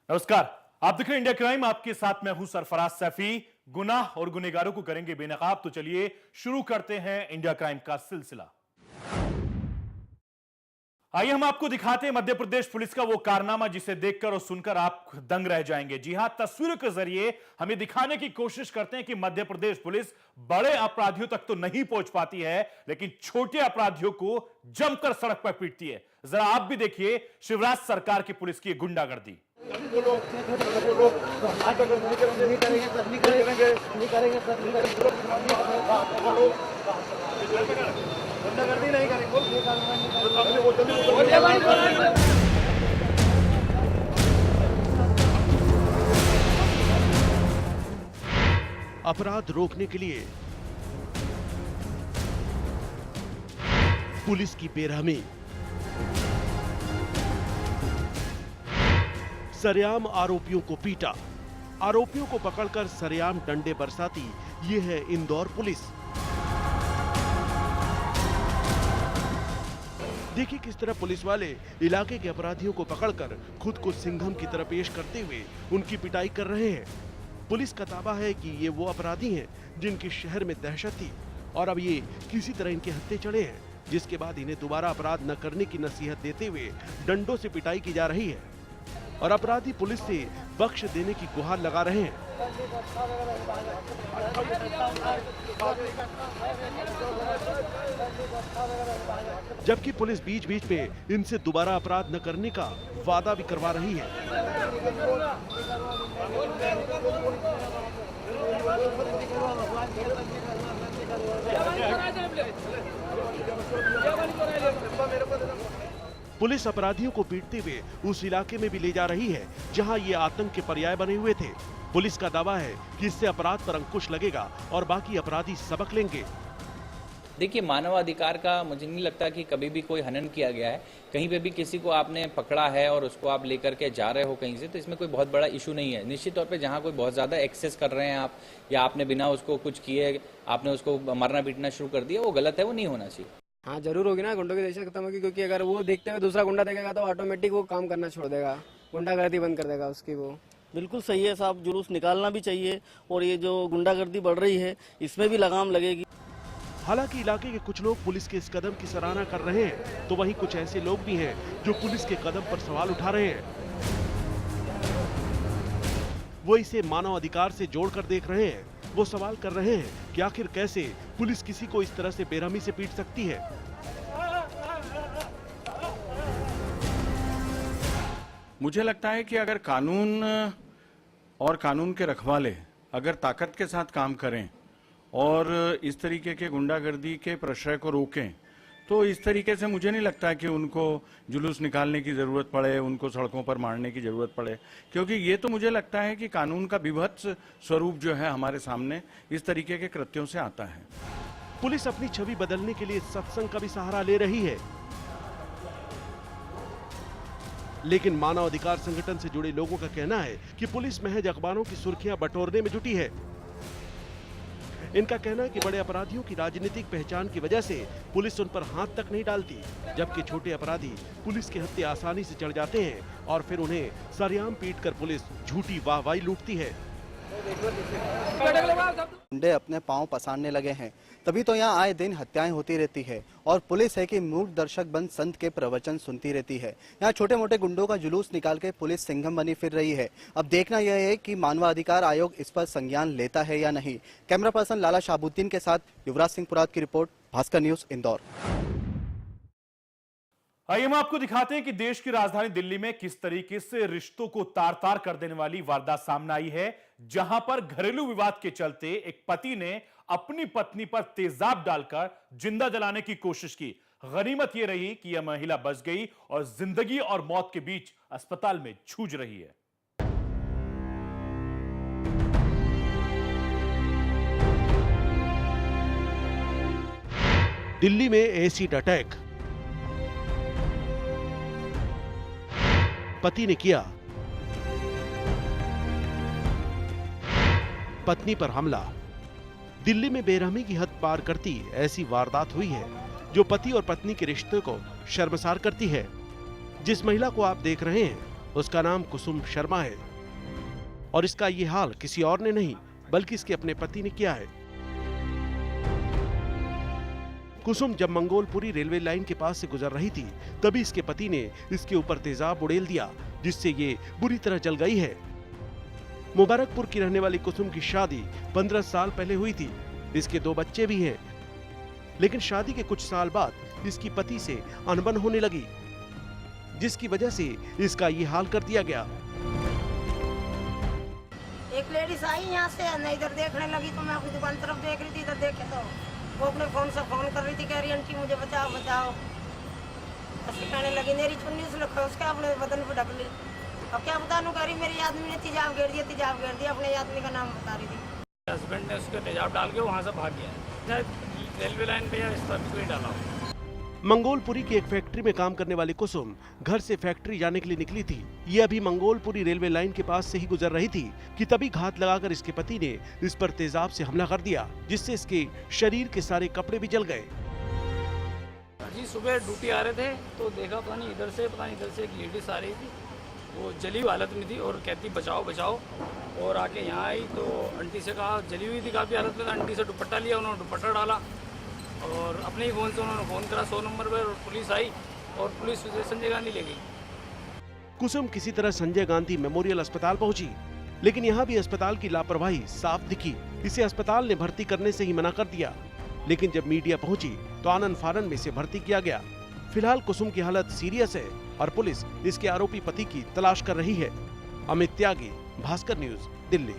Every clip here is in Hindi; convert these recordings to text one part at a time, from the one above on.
नमस्कार। आप देख रहे हैं इंडिया क्राइम। आपके साथ मैं हूं सरफराज सैफी। गुनाह और गुनहगारों को करेंगे बेनकाब। तो चलिए शुरू करते हैं इंडिया क्राइम का सिलसिला। आइए हम आपको दिखाते हैं मध्य प्रदेश पुलिस का वो कारनामा जिसे देखकर और सुनकर आप दंग रह जाएंगे। जी हां, तस्वीरों के जरिए हमें दिखाने की कोशिश करते हैं कि मध्य प्रदेश पुलिस बड़े अपराधियों तक तो नहीं पहुंच पाती है, लेकिन छोटे अपराधियों को जमकर सड़क पर पीटती है। जरा आप भी देखिए शिवराज सरकार की पुलिस की गुंडागर्दी। अपराध रोकने के लिए पुलिस की बेरहमी, सरेआम आरोपियों को पीटा, आरोपियों को पकड़कर सरेआम डंडे बरसाती, ये है इंदौर पुलिस। देखिए किस तरह पुलिस वाले इलाके के अपराधियों को पकड़कर खुद को सिंघम की तरह पेश करते हुए उनकी पिटाई कर रहे हैं। पुलिस का दावा है कि ये वो अपराधी हैं जिनकी शहर में दहशत थी और अब ये किसी तरह इनके हत्थे चढ़े हैं, जिसके बाद इन्हें दोबारा अपराध न करने की नसीहत देते हुए डंडों से पिटाई की जा रही है और अपराधी पुलिस से बख्श देने की गुहार लगा रहे हैं। जबकि पुलिस बीच बीच में इनसे दोबारा अपराध न करने का वादा भी करवा रही है। पुलिस अपराधियों को पीटते हुए उस इलाके में भी ले जा रही है जहां ये आतंक के पर्याय बने हुए थे। पुलिस का दावा है कि इससे अपराध पर अंकुश लगेगा और बाकी अपराधी सबक लेंगे। देखिए, मानवाधिकार का मुझे नहीं लगता कि कभी भी कोई हनन किया गया है। कहीं पे भी किसी को आपने पकड़ा है और उसको आप लेकर के जा रहे हो कहीं से, तो इसमें कोई बहुत बड़ा इशू नहीं है। निश्चित तौर पे जहाँ कोई बहुत ज़्यादा एक्सेस कर रहे हैं आप, या आपने बिना उसको कुछ किए आपने उसको मारना पीटना शुरू कर दिया, वो गलत है, वो नहीं होना चाहिए। हाँ, जरूर होगी ना, गुंडों की दहशत खत्म होगी, क्योंकि अगर वो देखते हुए दूसरा गुंडा देखेगा तो ऑटोमेटिक वो काम करना छोड़ देगा, गुंडागर्दी बंद कर देगा उसकी। वो बिल्कुल सही है साहब, जुलूस निकालना भी चाहिए और ये जो गुंडागर्दी बढ़ रही है इसमें भी लगाम लगेगी। हालांकि इलाके के कुछ लोग पुलिस के इस कदम की सराहना कर रहे हैं, तो वहीं कुछ ऐसे लोग भी हैं जो पुलिस के कदम पर सवाल उठा रहे हैं। वो इसे मानव अधिकार से जोड़कर देख रहे हैं। वो सवाल कर रहे हैं कि आखिर कैसे पुलिस किसी को इस तरह से बेरहमी से पीट सकती है। मुझे लगता है कि अगर कानून और कानून के रखवाले अगर ताकत के साथ काम करें और इस तरीके के गुंडागर्दी के प्रश्रय को रोकें, तो इस तरीके से मुझे नहीं लगता है कि उनको जुलूस निकालने की जरूरत पड़े, उनको सड़कों पर मारने की जरूरत पड़े, क्योंकि ये तो मुझे लगता है कि कानून का विभत्स स्वरूप जो है हमारे सामने इस तरीके के कृत्यों से आता है। पुलिस अपनी छवि बदलने के लिए सत्संग का भी सहारा ले रही है, लेकिन मानवाधिकार संगठन से जुड़े लोगों का कहना है कि पुलिस महज अखबारों की सुर्खियां बटोरने में जुटी है। इनका कहना है कि बड़े अपराधियों की राजनीतिक पहचान की वजह से पुलिस उन पर हाथ तक नहीं डालती, जबकि छोटे अपराधी पुलिस के हत्थे आसानी से चढ़ जाते हैं और फिर उन्हें सरेआम पीटकर पुलिस झूठी वाहवाही लूटती है। गुंडे अपने पांव पसारने लगे हैं, तभी तो यहाँ आए दिन हत्याएं होती रहती है और पुलिस है कि मूक दर्शक बन संत के प्रवचन सुनती रहती है। यहाँ छोटे मोटे गुंडों का जुलूस निकाल के पुलिस सिंघम बनी फिर रही है। अब देखना यह है कि मानवाधिकार आयोग इस पर संज्ञान लेता है या नहीं। कैमरा पर्सन लाला शाहबुद्दीन के साथ युवराज सिंह पुरात की रिपोर्ट, भास्कर न्यूज, इंदौर। आइए हम आपको दिखाते हैं कि देश की राजधानी दिल्ली में किस तरीके से रिश्तों को तार तार कर देने वाली वारदात सामने आई है, जहां पर घरेलू विवाद के चलते एक पति ने अपनी पत्नी पर तेजाब डालकर जिंदा जलाने की कोशिश की। गनीमत यह रही कि यह महिला बच गई और जिंदगी और मौत के बीच अस्पताल में जूझ रही है। दिल्ली में एसिड अटैक, पति ने किया, पत्नी पर हमला। दिल्ली में बेरहमी की हद पार करती ऐसी वारदात हुई है जो पति और पत्नी के रिश्ते को शर्मसार करती है। जिस महिला को आप देख रहे हैं उसका नाम कुसुम शर्मा है और इसका ये हाल किसी और ने नहीं बल्कि इसके अपने पति ने किया है। कुसुम जब मंगोलपुरी रेलवे लाइन के पास से गुजर रही थी तभी इसके पति ने इसके ऊपर तेजाब उड़ेल दिया, जिससे ये बुरी तरह जल गई है। मुबारकपुर की रहने वाली कुसुम की शादी 15 साल पहले हुई थी। इसके 2 बच्चे भी हैं, लेकिन शादी के कुछ साल बाद इसकी पति से अनबन होने लगी, जिसकी वजह से इसका ये हाल कर दिया गया। एक लेडीज आई यहाँ से, मैं इधर देखने लगी तो मैं अपनी दुकान तरफ देख रही थी, इधर देखे तो वो अपने फोन से फोन कर रही थी, कह रही आंटी मुझे बचाओ बचाओ। ऐसे कहने लगी मेरी चुन्नी उसने खोस के अपने बदन पे ढक ली। अब क्या बता कह रही मेरी आदमी ने तेजाब घेर दिया, अपने आदमी का नाम बता रही थी। हस्बैंड ने उसको तेजाब डाल के वहाँ से भाग गया। रेलवे लाइन पे या इस तरह कोई डाला। मंगोलपुरी की एक फैक्ट्री में काम करने वाली कुसुम घर से फैक्ट्री जाने के लिए निकली थी। ये अभी मंगोलपुरी रेलवे लाइन के पास से ही गुजर रही थी कि तभी घात लगाकर इसके पति ने इस पर तेजाब से हमला कर दिया, जिससे इसके शरीर के सारे कपड़े भी जल गए। जी सुबह ड्यूटी आ रहे थे तो देखा पता नहीं इधर से एक लेडीज आ रही थी, वो जली हुई हालत में थी और कहती बचाओ बचाओ। और आके यहाँ आई तो आंटी से कहा, जली हुई थी काफ़ी हालत में, आंटी से दुपट्टा लिया, उन्होंने दुपट्टा डाला और अपने ही फ़ोन से उन्होंने फ़ोन करा 100 नंबर पर, और पुलिस आई और पुलिस उसे संजय गांधी ले गई। कुसुम किसी तरह संजय गांधी मेमोरियल अस्पताल पहुंची, लेकिन यहाँ भी अस्पताल की लापरवाही साफ दिखी। इसे अस्पताल ने भर्ती करने से ही मना कर दिया, लेकिन जब मीडिया पहुंची तो आनन फानन में इसे भर्ती किया गया। फिलहाल कुसुम की हालत सीरियस है और पुलिस इसके आरोपी पति की तलाश कर रही है। अमित त्यागी, भास्कर न्यूज, दिल्ली।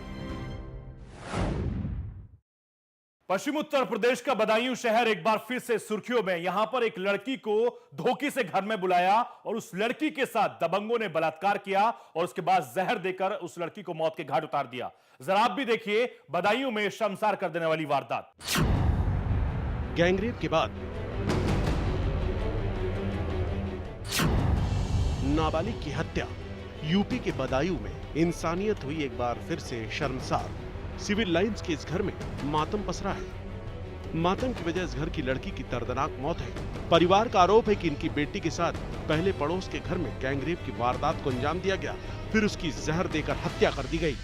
पश्चिम उत्तर प्रदेश का बदायूं शहर एक बार फिर से सुर्खियों में। यहां पर एक लड़की को धोखे से घर में बुलाया और उस लड़की के साथ दबंगों ने बलात्कार किया और उसके बाद जहर देकर उस लड़की को मौत के घाट उतार दिया। जरा आप भी देखिए बदायूं में शर्मसार कर देने वाली वारदात। गैंगरेप के बाद नाबालिग की हत्या। यूपी के बदायूं में इंसानियत हुई एक बार फिर से शर्मसार। सिविल लाइंस के इस घर में मातम पसरा है। मातम की वजह इस घर की लड़की की दर्दनाक मौत है। परिवार का आरोप है कि इनकी बेटी के साथ पहले पड़ोस के घर में गैंगरेप की वारदात को अंजाम दिया गया, फिर उसकी जहर देकर हत्या कर दी गई।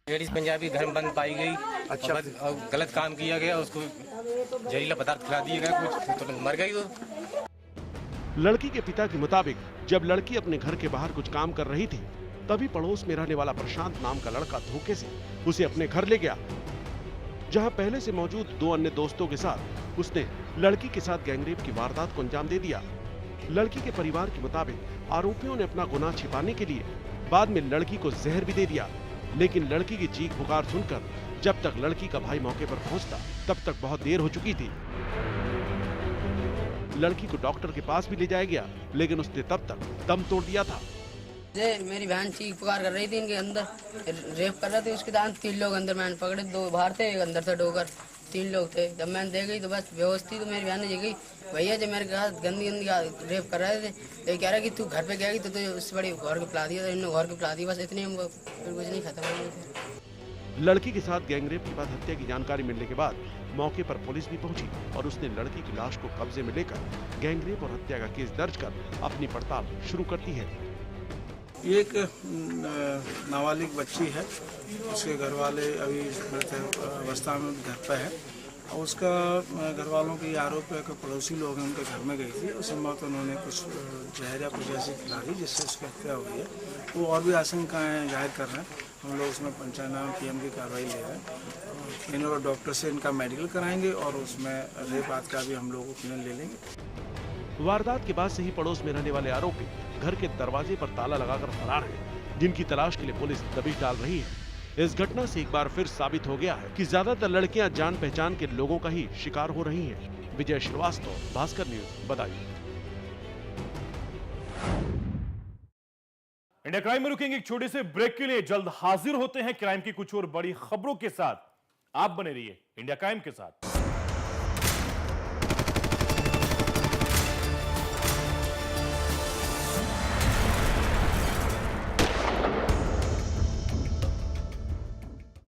लेडीज पंजाबी घर में बंद पाई गई। अच्छा। और गलत काम किया गया, उसको जहरीला पदार्थ खिला दिया गया, कुछ तो मर गई। लड़की के पिता के मुताबिक जब लड़की अपने घर के बाहर कुछ काम कर रही थी तभी पड़ोस में रहने वाला प्रशांत नाम का लड़का धोखे से उसे अपने घर ले गया, जहां पहले से मौजूद 2 अन्य दोस्तों के साथ उसने लड़की के साथ गैंगरेप की वारदात को अंजाम दे दिया। लड़की के परिवार के मुताबिक आरोपियों ने अपना गुनाह छिपाने के लिए बाद में लड़की को जहर भी दे दिया, लेकिन लड़की की चीख पुकार सुनकर जब तक लड़की का भाई मौके पर पहुंचता तब तक बहुत देर हो चुकी थी। लड़की को डॉक्टर के पास भी ले जाया गया, लेकिन उसने तब तक दम तोड़ दिया था। मेरी बहन चीख पुकार कर रही थी, इनके अंदर रेप कर रहे थे, उसके साथ 3 लोग अंदर मैंने पकड़े, 2 बाहर थे, एक अंदर से डोकर, 3 लोग थे। जब मैंने दे गई तो बस बेहोश थी, तो मेरी बहन ने गई भैया जो मेरे साथ गंदी रेप कर रहे थे, तो कह रहा कि तू घर पे गएगी तो तुझे उससे बड़ी घर के पिला दिया, तो इन्होंने घर के पिला दिया, बस इतने फिर कुछ नहीं खत्म हो। लड़की के साथ गैंगरेप के बाद हत्या की जानकारी मिलने के बाद मौके पर पुलिस भी पहुंची और उसने लड़की की लाश को कब्जे में लेकर गैंगरेप और हत्या का केस दर्ज कर अपनी पड़ताल शुरू कर दी है। ये एक नाबालिग बच्ची है, उसके घर वाले अभी मृत अवस्था में घर पर है और उसका घर वालों की आरोप है कि पड़ोसी लोग हैं उनके घर में गई थी, उस समय तो उन्होंने कुछ जहर या कुछ ऐसी खिला दी जिससे उसकी हत्या हुई है। वो और भी आशंकाएं जाहिर कर रहे हैं, हम लोग उसमें पंचनामा PM की कार्रवाई ले रहे हैं। इन लोग डॉक्टर से इनका मेडिकल कराएंगे और उसमें रेप बात का भी हम लोग ओपिनियन ले लेंगे। वारदात के बाद से ही पड़ोस में रहने वाले आरोपी घर के दरवाजे पर ताला लगाकर फरार हैं, जिनकी तलाश के लिए पुलिस दबिश डाल रही है। इस घटना से एक बार फिर साबित हो गया है कि ज्यादातर लड़कियां जान पहचान के लोगों का ही शिकार हो रही हैं। Vijay Srivastava, Bhaskar news, Budaun. India crime में रुकेंगे एक छोटे से ब्रेक के लिए, जल्द हाजिर होते हैं क्राइम की कुछ और बड़ी खबरों के साथ। आप बने रहिए इंडिया क्राइम के साथ।